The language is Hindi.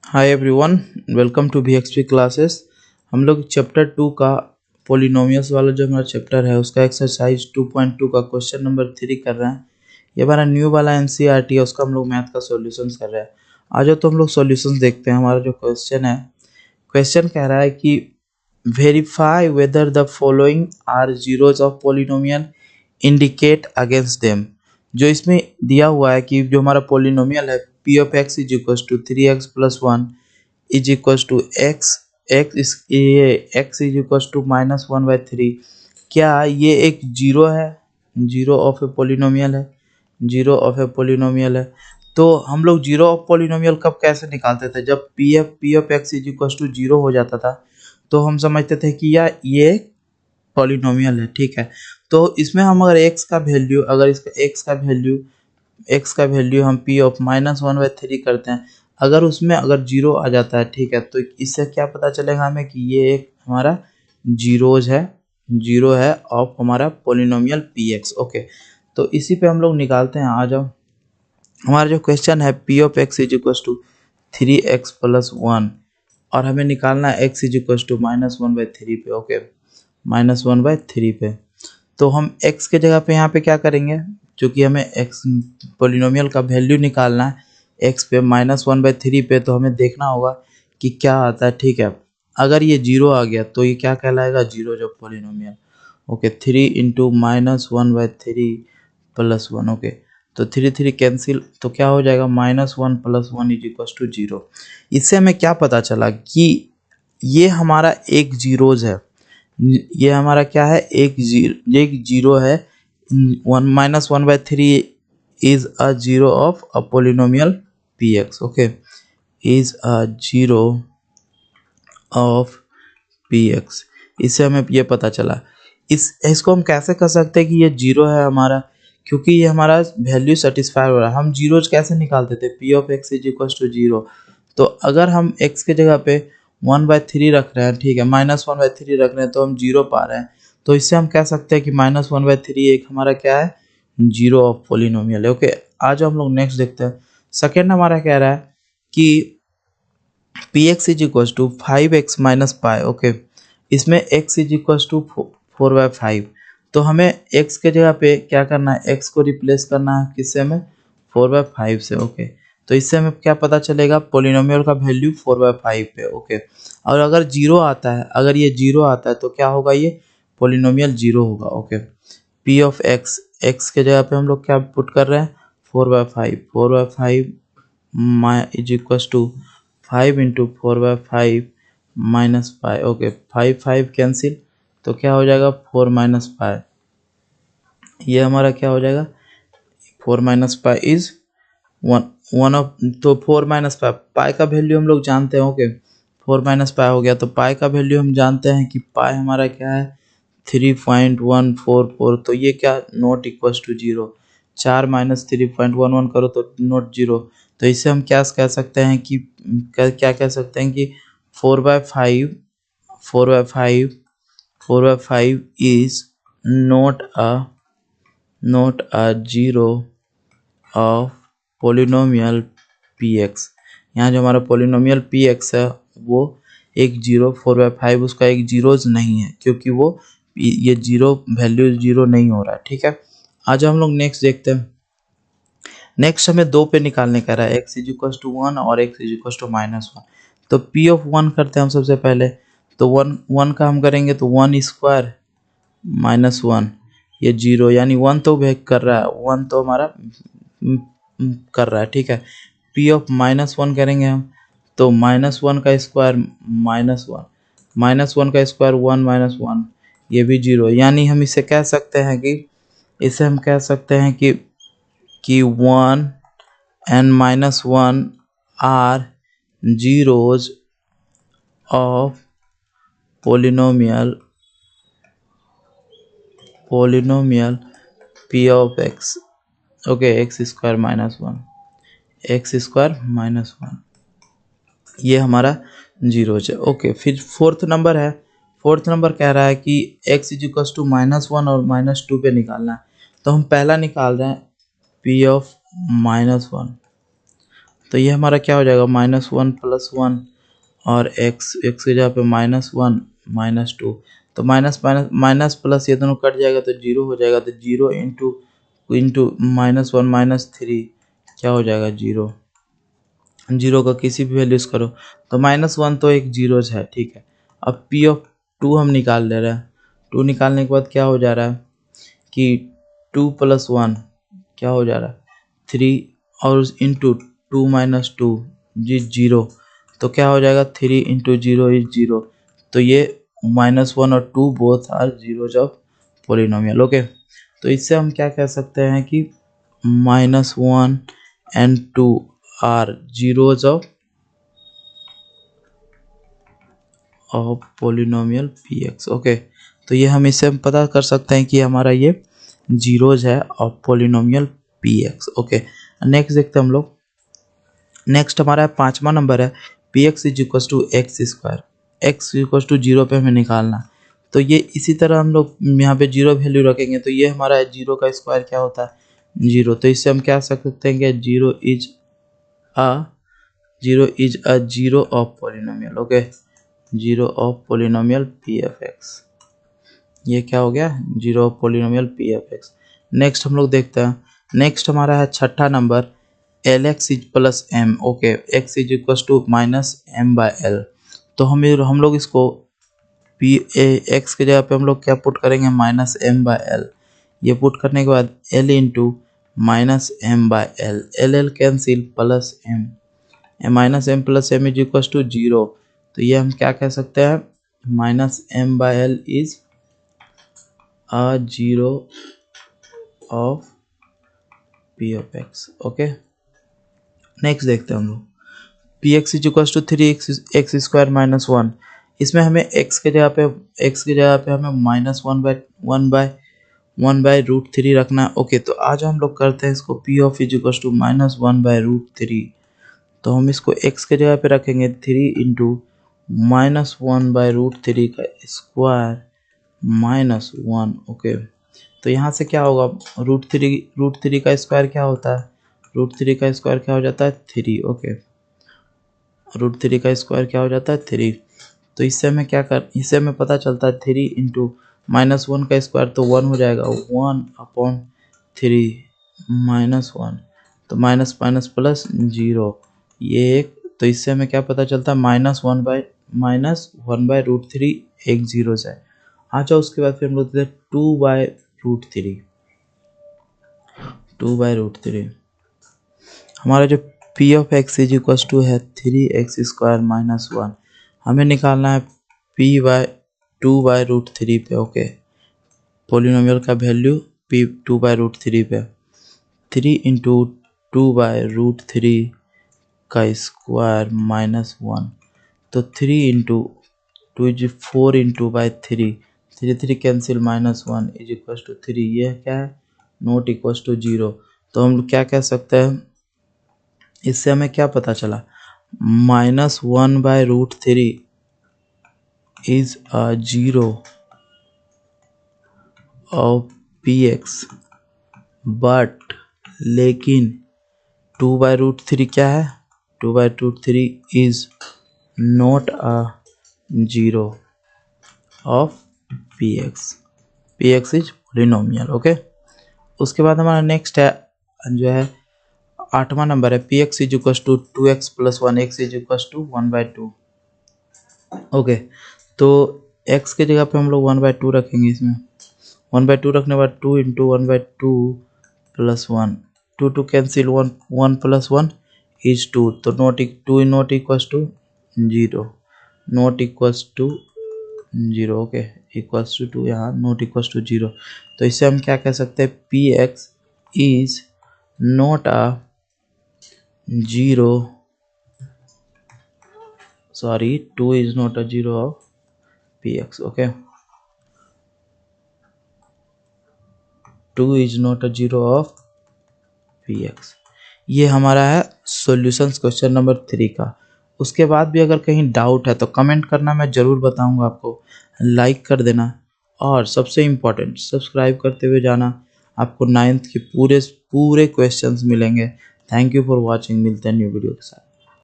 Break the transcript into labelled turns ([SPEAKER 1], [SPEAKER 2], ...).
[SPEAKER 1] Hi everyone, welcome to VXP classes. हम लोग चैप्टर 2 का पोलिनोमियल्स वाला जो हमारा चैप्टर है उसका एक्सरसाइज 2.2 का क्वेश्चन नंबर 3 कर रहे हैं। ये हमारा न्यू वाला NCERT है, उसका हम लोग मैथ का सॉल्यूशंस कर रहे हैं। आ जाओ तो हम लोग सॉल्यूशंस देखते हैं। हमारा जो क्वेश्चन है, क्वेश्चन कह रहा है कि verify whether the following are zeros of polynomial indicate against them. जो इसमें दिया हुआ है कि जो हमारा पोलिनोमियल है p of x is equal to 3x plus 1 is equal to x x is equal to -1/3, क्या ये एक जीरो है? जीरो ऑफ ए पोलिनोमियल है, जीरो ऑफ ए पोलिनोमियल है। तो हम लोग जीरो ऑफ पोलिनोमियल कब कैसे निकालते थे? जब p of x is equal to zero हो जाता था तो हम समझते थे कि यार ये पॉलिनोमियल है। ठीक है, तो इसमें हम अगर x का वैल्यू, अगर इसका x का वैल्यू हम p ऑफ -1/3 करते हैं, अगर उसमें अगर जीरो आ जाता है, ठीक है, तो इससे क्या पता चलेगा हमें कि ये एक हमारा जीरो है ऑफ हमारा पॉलिनोमियल px। ओके, तो इसी पे हम लोग निकालते हैं। आ जाओ, हमारा जो क्वेश्चन है p of x is equal to 3x plus 1 और हमें निकालना है x इज इक्वल टू -1/3 पे। ओके, -1/3 पे। तो हम x के जगह पे यहाँ पे क्या करेंगे, क्योंकि हमें x पोलिनोमियल का वैल्यू निकालना है x पे -1/3 पे, तो हमें देखना होगा कि क्या आता है। ठीक है, अगर ये जीरो आ गया तो ये क्या कहलाएगा? जीरो जो polynomial. Okay, 3 into -1/3 plus 1। Okay, तो 3 कैंसिल, तो क्या हो जाएगा? -1 plus 1 is equal to zero. इससे हमें क्या पता चला कि ये हमारा एक जीरोज है। ये हमारा क्या है? एक जीरो है। 1 - 1/3 is a zero of a polynomial px। Okay, is a zero of px। इससे हमें ये पता चला। इसको हम कैसे कर सकते हैं कि ये जीरो है हमारा? क्योंकि ये हमारा वैल्यू सेटिस्फाई हो रहा है। हम जीरोज कैसे निकालते थे? p of x is equal to zero. तो अगर हम x के जगह पे 1/3 रख रहे हैं, ठीक है, -1/3 रख रहे हैं, तो हम जीरो पा रहे हैं। तो इससे हम कह सकते हैं कि -1/3 एक हमारा क्या है? जीरो ऑफ पोलिनोमियल है। ओके, आज हम लोग नेक्स्ट देखते हैं। सेकेंड हमारा कह रहा है कि px is equal to 5x minus pi. Okay, इसमें x इज इक्वल टू 4/5। तो हमें x के जगह पे क्या करना है? x को रिप्लेस करना है किससे? हमें 4/5 से। ओके, तो इससे हमें क्या पता चलेगा? पोलिनोमियल का वैल्यू 4/5 पे। ओके, और अगर जीरो आता है, अगर ये जीरो आता है तो क्या होगा? ये पोलिनोमियल जीरो होगा। ओके, p ऑफ x के जगह पे हम लोग क्या पुट कर रहे हैं? 4/5 is equal to 5 into 4/5 minus pi. Okay, 5 cancel, तो क्या हो जाएगा? 4 माइनस पाई। ये हमारा क्या हो जाएगा? 4 minus pi is one of, तो 4 माइनस पाई, पाई का वैल्यू हम लोग जानते हैं। ओके, 4 माइनस पाई हो गया, तो पाई का वैल्यू हम जानते हैं कि पाई हमारा क्या है? 3.144। तो ये क्या? Not equal to zero. 4 minus 3.11 करो तो नॉट जीरो। तो इससे हम क्या कह सकते हैं कि क्या कह सकते हैं कि 4/5 4/5 4/5 is not a zero of polynomial px। यहाँ जो हमारा पोलिनोमियल px है वो एक जीरो, 4/5 उसका एक जीरोज नहीं है, क्योंकि वो ये जीरो वैल्यू जीरो नहीं हो रहा है। ठीक है, आज हम लोग नेक्स्ट देखते हैं। नेक्स्ट हमें दो पे निकालने का रहा है, x इज इक्वल टू 1 और x इज इक्वल टू -1। तो p ऑफ 1 करते हैं हम सबसे पहले। तो 1 का हम करेंगे तो 1 स्क्वायर -1, ये जीरो, यानी 1 तो वेक कर रहा है, 1 तो हमारा कर रहा है। ठीक है, p ऑफ -1 करेंगे हम, तो -1 का स्क्वायर -1, -1 का स्क्वायर 1 -1, ये भी जीरो। यानी हम इसे कह सकते हैं कि इसे हम कह सकते हैं कि 1 and -1 are zeros of polynomial p of x। Okay, x square -1 ये हमारा जीरोज है। ओके, फिर फोर्थ नंबर है। फोर्थ नंबर कह रहा है कि x इज इक्वल टू -1 और -2 पे निकालना है। तो हम पहला निकाल रहे हैं p ऑफ -1। तो ये हमारा क्या हो जाएगा, -1 + 1 और x की जगह पे -1 -2, तो माइनस माइनस माइनस प्लस ये दोनों कट जाएगा तो 0 हो जाएगा, तो 0 इंटू -1 -3 क्या हो जाएगा, 0। 0 का किसी भी वैल्यूज करो तो -1 तो एक जीरोज है, ठीक है। अब P(2) हम निकाल ले रहे हैं। 2 निकालने के बाद क्या हो जा रहा है कि 2 + 1 क्या हो जा रहा है, 3 और इंटू 2 - 2 जी 0, तो क्या हो जाएगा, 3 इंटू 0 इज 0। तो ये -1 और 2 both are zeros of polynomial, okay. तो इससे हम क्या कह सकते हैं कि -1 and 2 are zeros of polynomial px, okay. तो ये हम इससे पता कर सकते हैं कि हमारा ये जीरोज है of polynomial px, okay. Next देखते हैं हम लोग। नेक्स्ट हमारा 5वां नंबर है px = x²। x = 0 पे हमें निकालना। तो ये इसी तरह हम लोग यहाँ पे 0 वैल्यू रखेंगे, तो ये हमारा 0 का स्क्वायर क्या होता है, 0। तो इससे हम क्या सकते हैं कि 0 is a zero of polynomial, okay. 0 of polynomial pfx, ये क्या हो गया, 0 ऑफ पोलिनोमियल pfx। नेक्स्ट हम लोग देखते हैं। नेक्स्ट हमारा है 6ठा number lx + m, okay. x = -m/l। तो हम लोग इसको x के जगह पे हम लोग क्या पुट करेंगे, -m/l। ये पुट करने के बाद l into -m/l, l cancel plus m, -m + m = 0। तो ये हम क्या कह सकते हैं, -m/l is a zero of p(x), okay. Next देखते हैं हम लोग px = 3x² - 1। इसमें हमें x के जगह पे हमें -1/√3 रखना है, ओके। तो आज हम लोग करते हैं इसको p of = -1/√3। तो हम इसको x के जगह पे रखेंगे 3 इंटू -1/√3 का स्क्वायर -1, ओके। तो यहाँ से क्या होगा, √3 का स्क्वायर क्या होता है, √3 का स्क्वायर क्या हो जाता है, 3, ओके। √3 का स्क्वायर क्या हो जाता है, 3। तो इससे हमें पता चलता है 3 इंटू -1 का स्क्वायर तो 1 हो जाएगा, 1/3 -1, तो माइनस माइनस प्लस 0, ये एक। तो इससे हमें क्या पता चलता है, -1/√3 एक जीरो है। अच्छा, उसके बाद फिर हम लोग 2/√3 हमारा जो p(x) = है 3x² - 1। हमें निकालना है p/2/√3 पे, ओके। पोलिनोमियल का वैल्यू p2/√3 पे, 3 इंटू 2/√3 का स्क्वायर -1, तो 3 इंटू 2 = 4 इंटू 3, 3 कैंसिल -1 = 3, ये क्या है, नॉट इक्वल टू 0। तो हम लोग क्या कह सकते हैं, इससे हमें क्या पता चला, -1/√3 is a zero of px, but लेकिन 2/√3 क्या है, 2/√3 is not a zero of px, px is polynomial, okay. उसके बाद हमारा नेक्स्ट है जो है 8वां नंबर है px = 2x + 1, x = 1/2, ओके। तो x के जगह पे हम लोग 1/2 रखेंगे। इसमें 1/2 रखने के बाद 2 इंटू 1/2 + 1, 2 कैंसिल, 1 + 1 इज 2, तो not equal to 0, not equal to 0, okay. Equals to 2, यहाँ नॉट इक्वल टू 0। तो इससे हम क्या कह सकते हैं, px is not a zero, sorry 2 is not a zero of px, okay. 2 is not a zero of px। ये हमारा है सॉल्यूशंस क्वेश्चन नंबर 3 का। उसके बाद भी अगर कहीं डाउट है तो कमेंट करना, मैं ज़रूर बताऊंगा आपको। लाइक कर देना और सबसे इम्पोर्टेंट सब्सक्राइब करते हुए जाना। आपको 9th के पूरे क्वेश्चंस मिलेंगे। थैंक यू फॉर वॉचिंग, मिलते हैं न्यू वीडियो के साथ।